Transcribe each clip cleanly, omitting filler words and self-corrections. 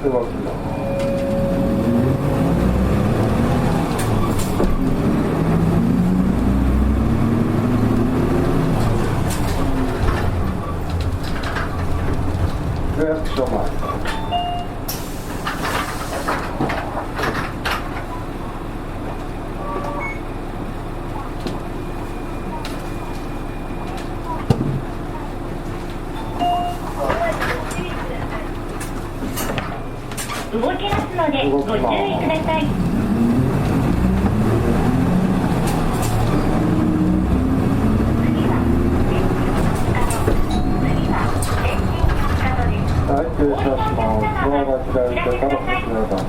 動きます。区役所前。動きますのでご注意ください。はい、停車します。ドアが開いてからこちら出してください。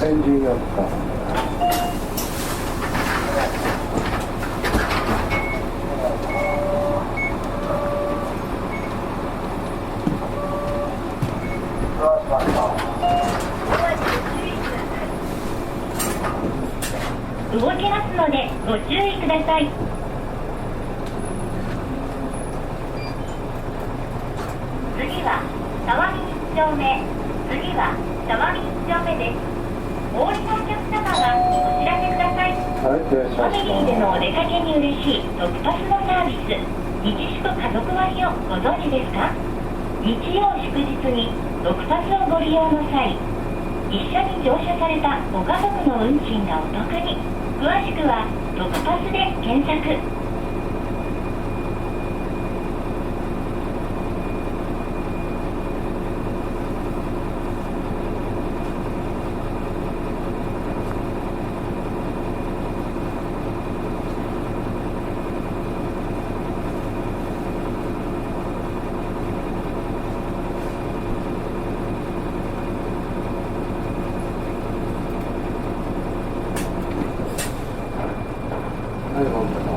エンジンがスタート。動きますのでご注意ください。次は沢見1丁目。次は沢見1丁目です。お降りのお客様がお知らせください。はい、停車ファミします。リーでのお出かけに嬉しい特パスのサービス、日祝家族割をご存知ですか？日曜祝日に特パスをご利用の際、一緒に乗車されたご家族の運賃がお得に。詳しくは特パスで検索。はい、本当に。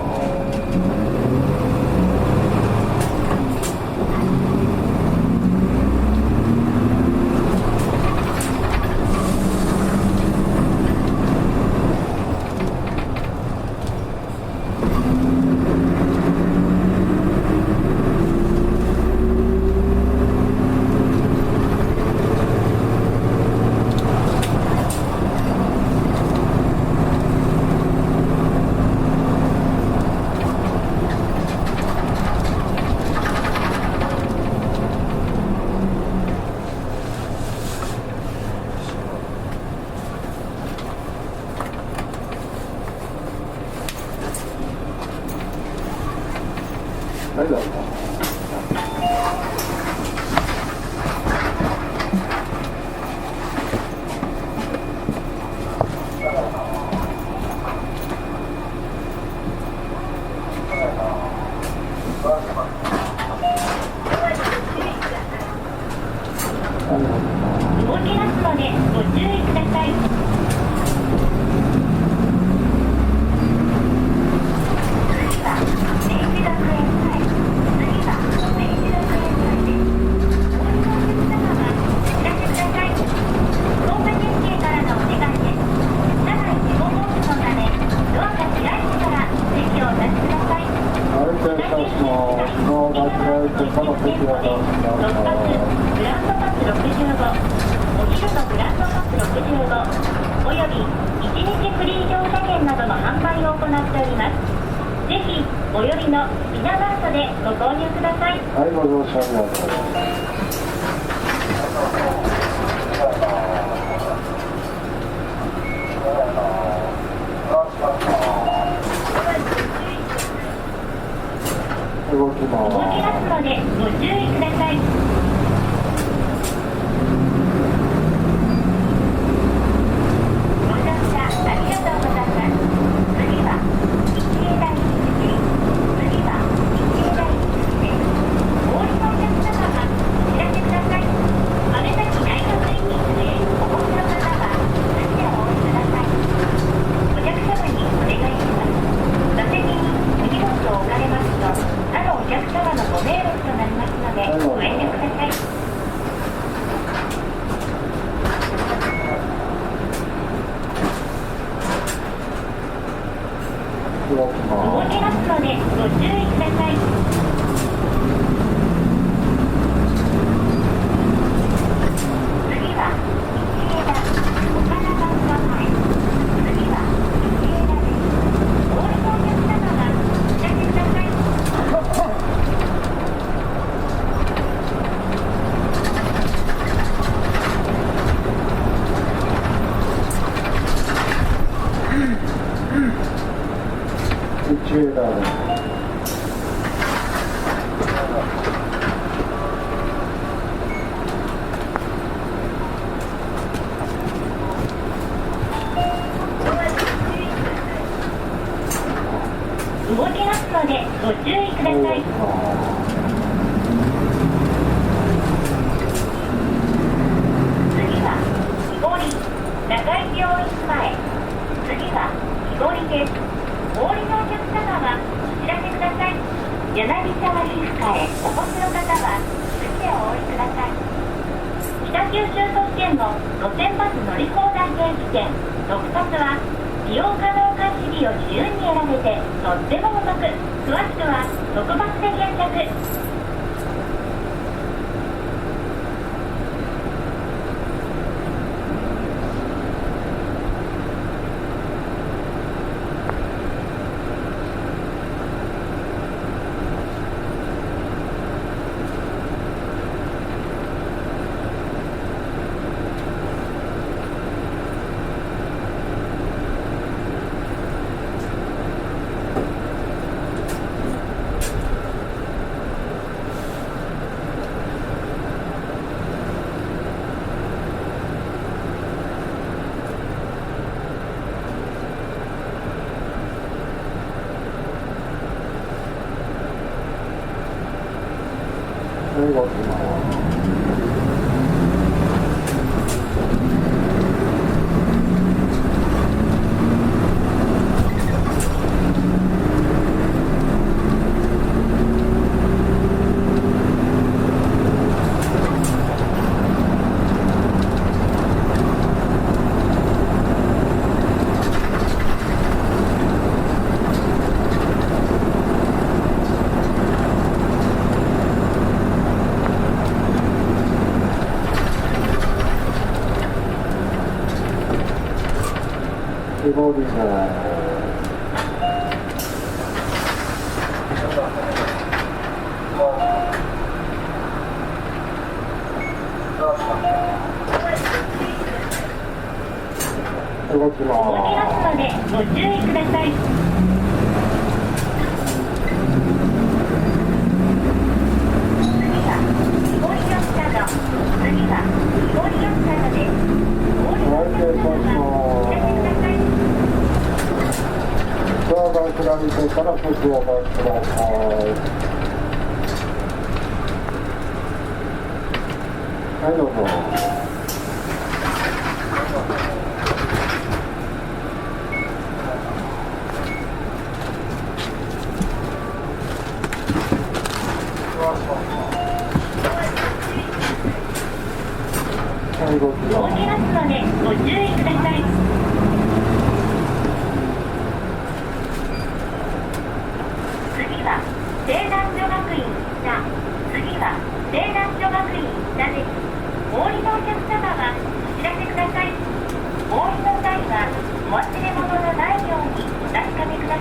はい、どうぞ。動きますのでご注意ください。次は明治学園前。次はっております。ぜひ最寄りのスピナマートでご購入ください。はい、ご乗車ありがとうございます。動きま動きますのでご注意ください。ご乗車ありがとうございます。次は日永大日口、次は日永大日口です。お降りのお客様はお知らせください。雨崎大学院にへお越しの方はすぐでお降りください。お客様にお願いします。座席にお荷物を置かれますと他のお客様のご迷惑となりますのでご遠慮ください。動き動きますのでご注意ください。次は日永田岡田バスの前、次は日永田です。お降りのお客様はお知らせください。日永田です。動きますのでご注意ください。次は木彫中井病院前、次は木彫です。お降りのお客様はお知らせください。柳沢皮膚科へお越しの方は次でお降りください。北九州都市圏の路線バス乗り放題定期券6パスは利用可能貸し日を自由に選べてとってもお得。詳しくは6バスで検索。動きます。動きます。動きますのでご注意ください。次は木彫り四車道、次は木彫り四車道です。お降りのお客様はお知らせください。ドアが開いてから席をお待ちください。はい、どうぞ。動きますのでご注意ください。次は西南女学院北、次は西南女学院北です。お降りのお客様はお知らせください。お降りの際はお忘れ物のないようにお確かめください。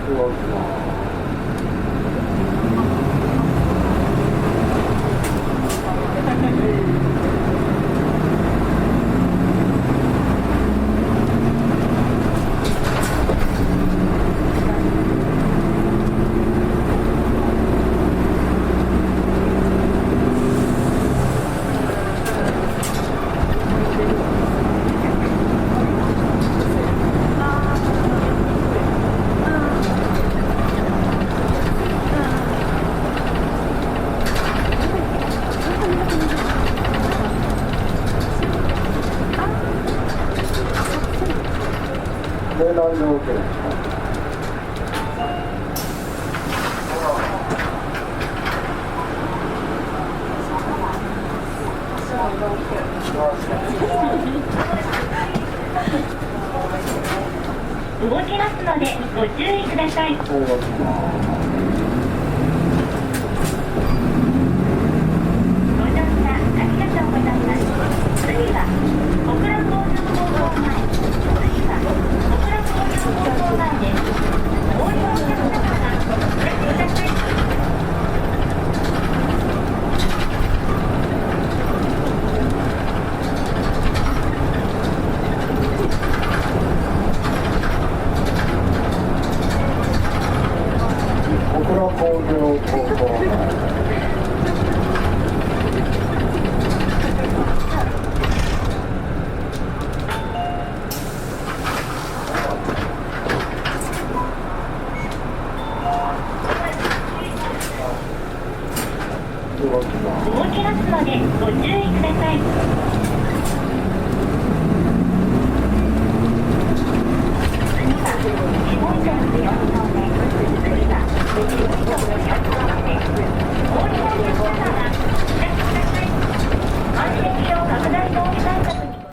動きます。西南条件ですか。動きますのでご注意ください。動きます。ご乗車ありがとうございます。次は小倉交通高校前。次は小倉交通高校前です。お降りのお客様はお待ちください。小倉工業高校前。動きます。動きますのでご注意ください。